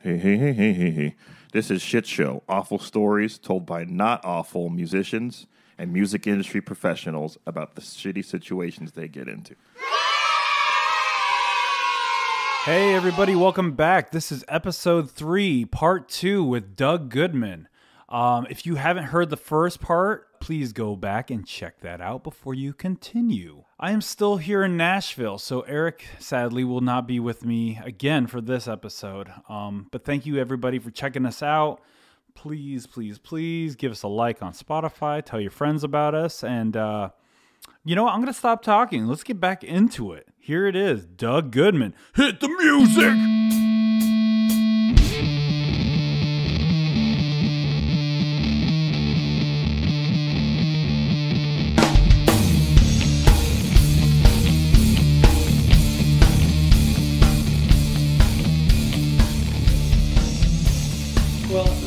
Hey, hey, hey, hey, hey, hey. This is Shit Show, awful stories told by not awful musicians and music industry professionals about the shitty situations they get into. Hey everybody, welcome back. This is episode 3, part 2 with Doug Goodman. If you haven't heard the first part, please go back and check that out before you continue. I am still here in Nashville, so Eric sadly will not be with me again for this episode. But thank you everybody for checking us out. Please, please, please give us a like on Spotify. Tell your friends about us. And you know what? I'm going to stop talking. Let's get back into it. Here it is, Doug Goodman. Hit the music!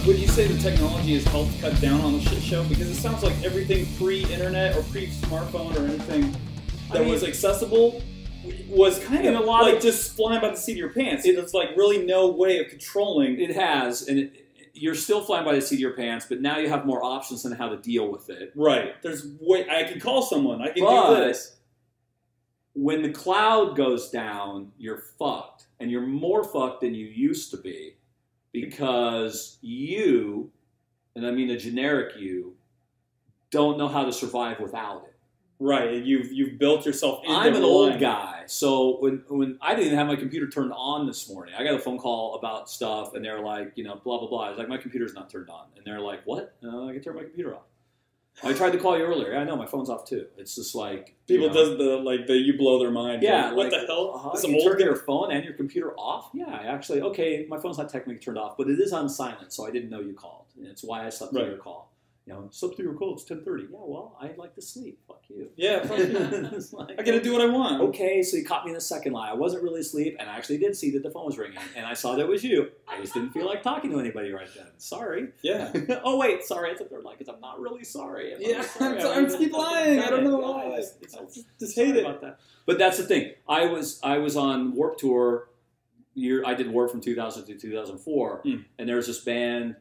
Would you say the technology has helped cut down on the shit show? Because it sounds like everything pre-internet or pre-smartphone or anything that was accessible was kind of like just flying by the seat of your pants. It's like really no way of controlling. It has, and you're still flying by the seat of your pants, but now you have more options on how to deal with it. Right. I can call someone. I can do this. When the cloud goes down, you're fucked. And you're more fucked than you used to be. Because you, and I mean a generic you, don't know how to survive without it. Right, you've built yourself into I'm an old guy, so when I didn't even have my computer turned on this morning, I got a phone call about stuff, and they're like, you know, blah, blah, blah. I was like, my computer's not turned on. And they're like, what? I can turn my computer off. I tried to call you earlier. I know, my phone's off too. It's just like... People does you blow their mind. Yeah. Like, what the hell? You turn your phone and your computer off? Yeah, actually, okay, my phone's not technically turned off, but it is on silent, so I didn't know you called. And it's why I slept through your call. You know, slept through your call, it's 10:30. Yeah, well, I'd like to sleep. Fuck you. Yeah, fuck you. I gotta do what I want. Okay, so you caught me in the second lie. I wasn't really asleep, and I actually did see that the phone was ringing, and I saw that it was you. I just didn't feel like talking to anybody right then. Sorry. Yeah. Oh, wait, sorry. It's a third lie, because I'm not really sorry. I'm keep lying. I don't know why. I just hate it. About that. But that's the thing. I was on Warped Tour. I did Warped from 2000 to 2004, and there was this band.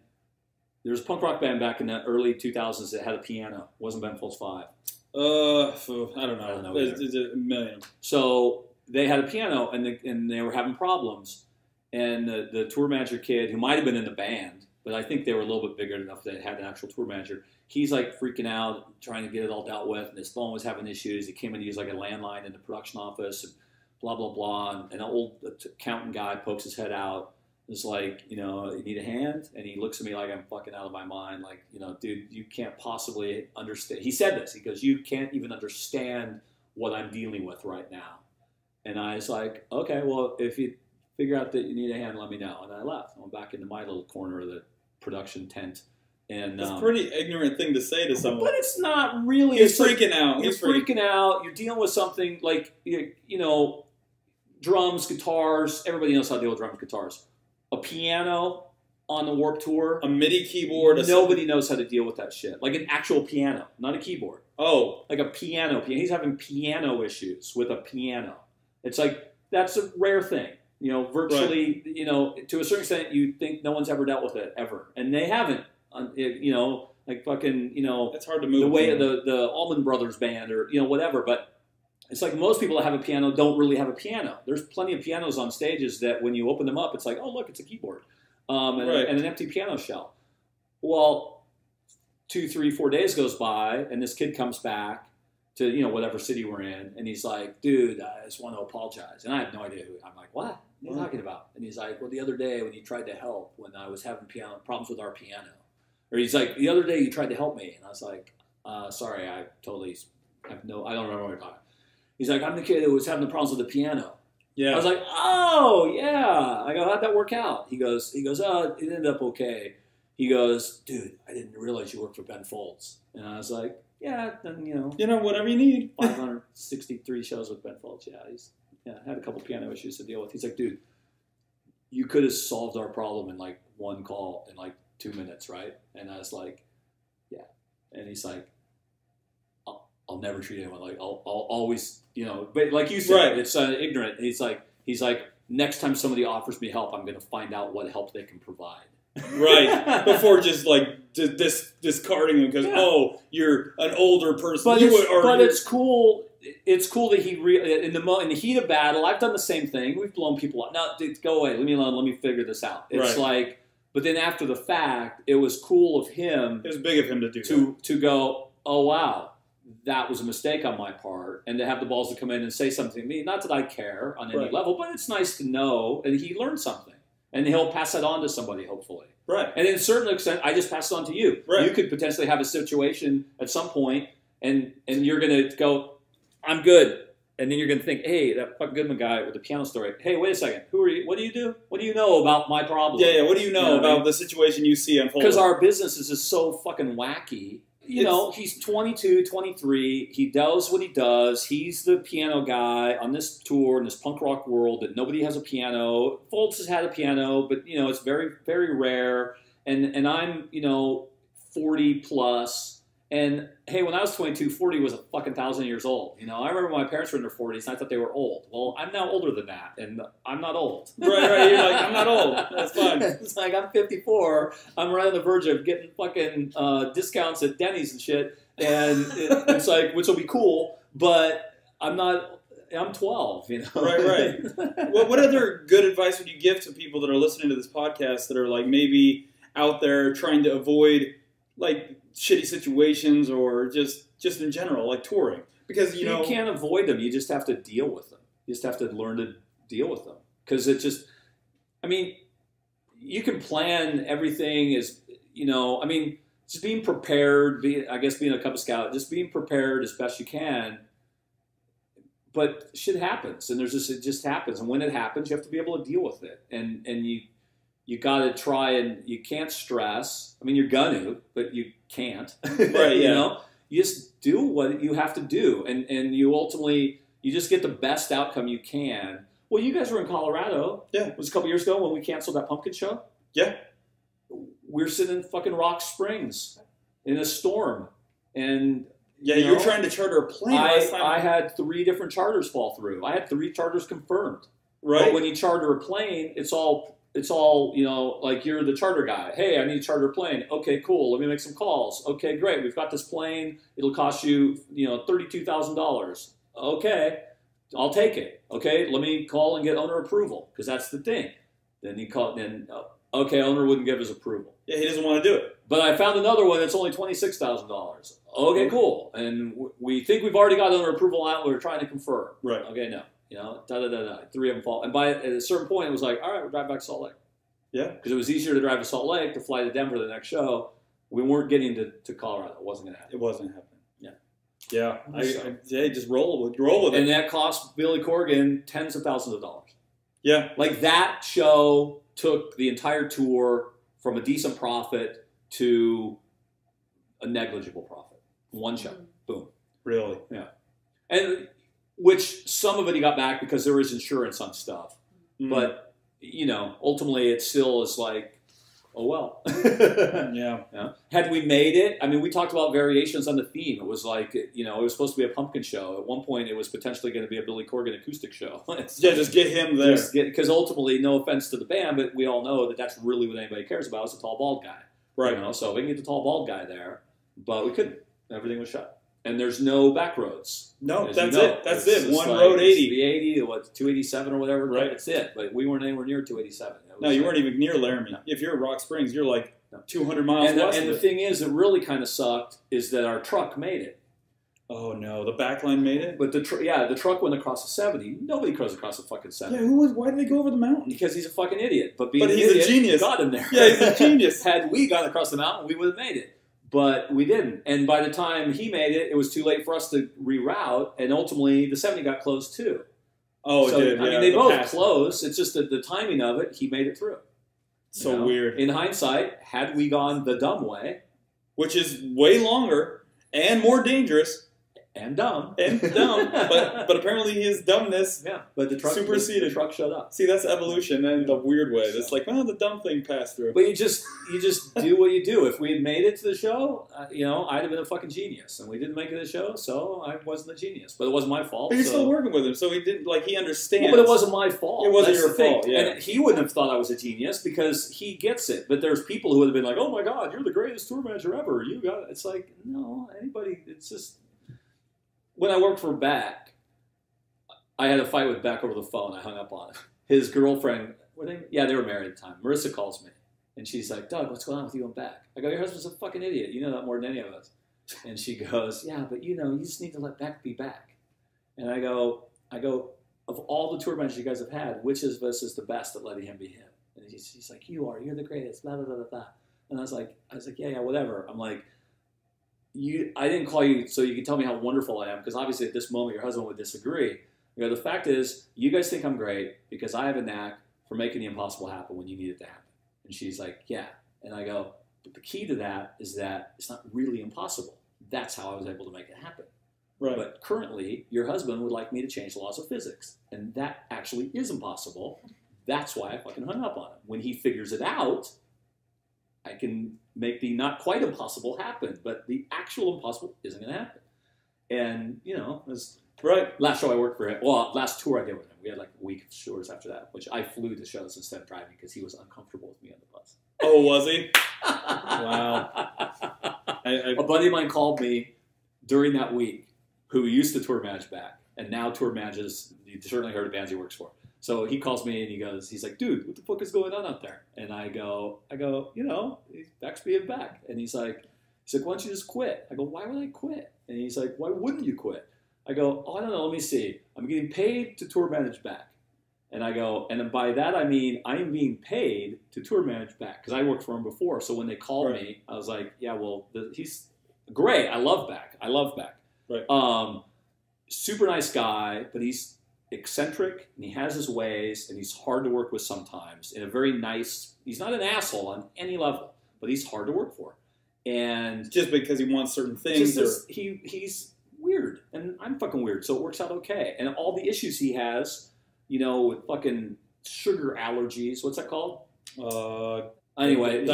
There was a punk rock band back in the early 2000s that had a piano. It wasn't Ben Folds 5. I don't know. It's a million. So they had a piano, and they were having problems. And the tour manager kid, who might have been in the band, but I think they were a little bit bigger enough that they had an actual tour manager. He's like freaking out, trying to get it all dealt with, and his phone was having issues. He came in to use like a landline in the production office, and blah, blah, blah. And an old accountant guy pokes his head out. It's like, you know, you need a hand? And he looks at me like I'm fucking out of my mind. Like, you know, dude, you can't possibly understand. He said this. He goes, you can't even understand what I'm dealing with right now. And I was like, okay, well, if you figure out that you need a hand, let me know. And I left. I went back into my little corner of the production tent. And it's a pretty ignorant thing to say to someone. But it's not really. He's freaking out. You're freaking out. You're dealing with something like, you know, drums, guitars. Everybody knows how to deal with drums, guitars. A piano on the Warped Tour. A MIDI keyboard. Nobody knows how to deal with that shit. Like an actual piano, not a keyboard. Oh. Like a piano. He's having piano issues with a piano. It's like, that's a rare thing. You know, virtually, right. You know, to a certain extent, you think no one's ever dealt with it, ever. And they haven't. You know, like fucking, you know. It's hard to move. The way of the Allman Brothers Band or, you know, whatever. But it's like most people that have a piano don't really have a piano. There's plenty of pianos on stages that when you open them up, it's like, oh, look, it's a keyboard and an empty piano shell. Well, 2, 3, 4 days goes by, and this kid comes back to, you know, whatever city we're in, and he's like, dude, I just want to apologize. And I have no idea who. I'm like, what? What are you talking about? And he's like, well, the other day when you tried to help when I was having problems with our piano. Or he's like, the other day you tried to help me. And I was like, sorry, I don't remember what you're talking. He's like, I'm the kid who was having the problems with the piano. Yeah. I was like, oh, yeah. I go, how'd that work out? He goes, oh, it ended up okay. He goes, dude, I didn't realize you worked for Ben Folds. And I was like, yeah, then, you know. Whatever you need. 563 shows with Ben Folds. Yeah, had a couple piano issues to deal with. He's like, dude, you could have solved our problem in like one call in like 2 minutes, right? And I was like, yeah. And he's like, I'll never treat anyone like I'll always, you know. But like you said, right. It's ignorant. He's like, next time somebody offers me help, I'm going to find out what help they can provide. Right. Before just like discarding him because, oh, you're an older person. But it's cool. It's cool that he in the heat of battle. I've done the same thing. We've blown people up. No, go away. Leave me alone. Let me figure this out. It's like, but then after the fact, it was cool of him. It was big of him to do to go. Oh wow, that was a mistake on my part, and to have the balls to come in and say something to me. Not that I care on any level, but it's nice to know, and he learned something, and he'll pass that on to somebody hopefully. Right. And in a certain extent, I just pass it on to you. Right. You could potentially have a situation at some point, and you're going to go, I'm good. And then you're going to think, hey, that fucking Goodman guy with the piano story. Hey, wait a second. Who are you? What do you do? What do you know about my problem? Yeah. What do you know about the situation you see unfolding? Because our business is just so fucking wacky. You know, he's 22, 23. He does what he does. He's the piano guy on this tour in this punk rock world that nobody has a piano. Foltz has had a piano, but, you know, it's very, very rare. And I'm, you know, 40 plus. And, hey, when I was 22, 40 was a fucking 1,000 years old. You know, I remember my parents were in their 40s, and I thought they were old. Well, I'm now older than that, and I'm not old. Right. You're like, I'm not old. That's fine. It's like, I'm 54. I'm right on the verge of getting fucking discounts at Denny's and shit. And it's like, which will be cool, but I'm not... I'm 12, you know. Right. What other good advice would you give to people that are listening to this podcast that are, like, maybe out there trying to avoid, like... shitty situations or just in general, like touring? Because, you know... You can't avoid them. You just have to deal with them. You just have to learn to deal with them. Because it just... I mean, you can plan everything as, you know... I mean, just being prepared, I guess being a Cub Scout, just being prepared as best you can. But shit happens. And it just happens. And when it happens, you have to be able to deal with it. And you got to try, and you can't stress. I mean, you're gonna, but you can't. Right, you know? You just do what you have to do. And you ultimately, you just get the best outcome you can. Well, you guys were in Colorado. Yeah. It was a couple years ago when we canceled that pumpkin show. Yeah. We're sitting in fucking Rock Springs in a storm. And... Yeah, you were trying to charter a plane last time. I had 3 different charters fall through. I had 3 charters confirmed. Right. But when you charter a plane, it's all, you know, like you're the charter guy. Hey, I need to charter a plane. Okay, cool. Let me make some calls. Okay, great. We've got this plane. It'll cost you, you know, $32,000. Okay, I'll take it. Okay, let me call and get owner approval, because that's the thing. Then you call, okay, owner wouldn't give his approval. Yeah, he doesn't want to do it. But I found another one that's only $26,000. Okay, cool. And we think we've already got owner approval out. We're trying to confirm. Right. Okay, no. You know, 3 of them fall. And at a certain point, it was like, all right, we're driving back to Salt Lake. Yeah. Because it was easier to drive to Salt Lake to fly to Denver the next show. We weren't getting to Colorado. It wasn't going to happen. It wasn't happening. Yeah. Yeah. Just roll with it. And that cost Billy Corgan tens of thousands of dollars. Yeah. Like, that show took the entire tour from a decent profit to a negligible profit. One show. Boom. Really? Yeah. And which some of it he got back because there was insurance on stuff. But, you know, ultimately it still is like, oh, well. Yeah. Had we made it, I mean, we talked about variations on the theme. It was like, you know, it was supposed to be a pumpkin show. At one point, it was potentially going to be a Billy Corgan acoustic show. Just get him there. Because ultimately, no offense to the band, but we all know that that's really what anybody cares about is a tall, bald guy. Right. You know, so we can get the tall, bald guy there, but we couldn't. Everything was shut. And there's no back roads. No, that's it. That's it. One road 80. The 80, 287 or whatever. Right. That's it. But we weren't anywhere near 287. No, you weren't even near Laramie. No. If you're at Rock Springs, you're like 200 miles west. And the thing is, that really kind of sucked is that our truck made it. Oh no, the backline made it. But the truck went across the 70. Nobody goes across the fucking 70. Yeah, why did they go over the mountain? Because he's a fucking idiot. But he's idiot, a genius. Got him there. Yeah, he's a genius. Had we gone across the mountain, we would have made it. But we didn't. And by the time he made it, it was too late for us to reroute. And ultimately, the 70 got closed too. Oh, so, it did. I mean, they both closed. It's just that the timing of it, he made it through. So weird. In hindsight, had we gone the dumb way, which is way longer and more dangerous, And dumb. But apparently his dumbness but the truck superseded. The truck showed up. See, that's evolution in the weird way. It's like, well, the dumb thing passed through. But you just do what you do. If we had made it to the show, I'd have been a fucking genius. And we didn't make it to the show, so I wasn't a genius. But it wasn't my fault. But you're still working with him, so he didn't, he understands. Well, but it wasn't my fault. It wasn't your fault, yeah. And he wouldn't have thought I was a genius because he gets it. But there's people who would have been like, oh my God, you're the greatest tour manager ever. You got it. It's like, no, anybody, it's just... When I worked for Beck, I had a fight with Beck over the phone. I hung up on him. His girlfriend, they were married at the time. Marissa calls me, and she's like, Doug, what's going on with you and Beck? I go, your husband's a fucking idiot. You know that more than any of us. And she goes, yeah, but you just need to let Beck be Beck. And I go, of all the tour managers you guys have had, which of us is the best at letting him be him? And she's like, you're the greatest, blah, blah, blah, blah. And I was like, yeah, whatever. I'm like, I didn't call you so you can tell me how wonderful I am, because obviously at this moment your husband would disagree. The fact is, you guys think I'm great because I have a knack for making the impossible happen when you need it to happen. And she's like, yeah. And I go, but the key to that is that it's not really impossible. That's how I was able to make it happen. Right. But currently, your husband would like me to change the laws of physics. And that actually is impossible. That's why I fucking hung up on him. When he figures it out, I can make the not quite impossible happen, but the actual impossible isn't going to happen. And, it was last show I worked for him. Well, last tour I did with him. We had like a week of tours after that, which I flew to shows instead of driving because he was uncomfortable with me on the bus. Oh, was he? Wow. A buddy of mine called me during that week who used to tour manage Beck and now tour manages, you certainly heard of bands he works for. So he calls me and he's like, dude, what the fuck is going on out there? And I go, Beck's being Beck. And he's like, why don't you just quit? I go, why would I quit? And he's like, why wouldn't you quit? I go, I don't know, let me see. I'm getting paid to tour manage Beck. And I go, and by that I mean I'm being paid to tour manage Beck because I worked for him before. So when they called me, I was like, yeah, well, he's great. I love Beck. Right. Super nice guy, but he's eccentric and he has his ways and he's hard to work with sometimes in a very nice, he's not an asshole on any level, but he's hard to work for. And just because he wants certain things. He's weird and I'm fucking weird. So it works out okay. And all the issues he has, with fucking sugar allergies, what's that called? Anyway,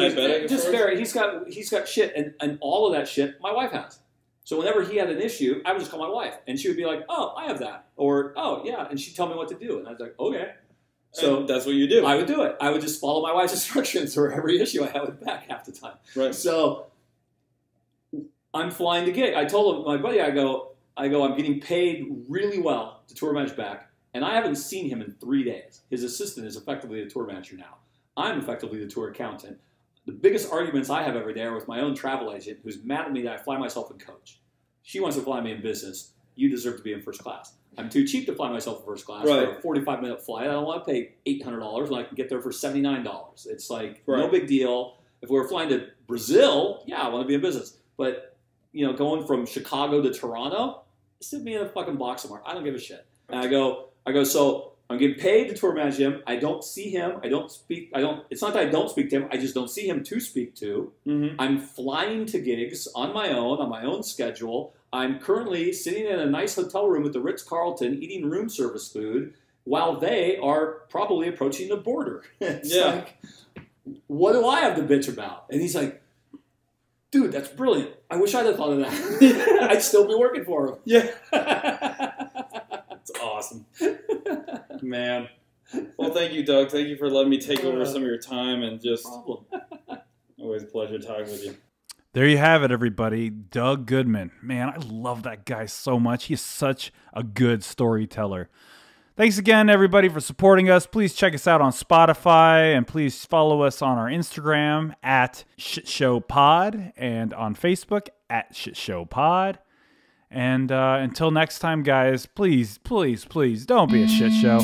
he's got shit and all of that shit my wife has. So whenever he had an issue, I would just call my wife, and she would be like, "Oh, I have that," or "Oh, yeah," and she'd tell me what to do, and I was like, "Okay." So and that's what you do. I would do it. I would just follow my wife's instructions for every issue I had with Beck half the time. Right. So I'm flying to gig. I told my buddy, I go, I'm getting paid really well to tour manage Beck, and I haven't seen him in 3 days. His assistant is effectively the tour manager now. I'm effectively the tour accountant. The biggest arguments I have every day are with my own travel agent, who's mad at me that I fly myself in coach. She wants to fly me in business. You deserve to be in first class. I'm too cheap to fly myself in first class for a 45-minute flight. I don't want to pay $800 when I can get there for $79. It's like, no big deal. If we were flying to Brazil, yeah, I want to be in business. But, going from Chicago to Toronto, sit me in a fucking box somewhere. I don't give a shit. And I go, so I'm getting paid to tour manage him. I don't see him. It's not that I don't speak to him. I just don't see him to speak to. Mm-hmm. I'm flying to gigs on my own schedule. I'm currently sitting in a nice hotel room at the Ritz-Carlton eating room service food while they are probably approaching the border. It's like, what do I have to bitch about? And he's like, dude, that's brilliant. I wish I'd have thought of that. I'd still be working for him. Yeah. That's awesome. Man. Well, thank you, Doug. Thank you for letting me take over some of your time and just always a pleasure talking with you. There you have it, everybody. Doug Goodman. Man, I love that guy so much. He's such a good storyteller. Thanks again, everybody, for supporting us. Please check us out on Spotify, and please follow us on our Instagram at ShitShowPod and on Facebook at ShitShowPod. And until next time, guys, please, please, please don't be a shit show.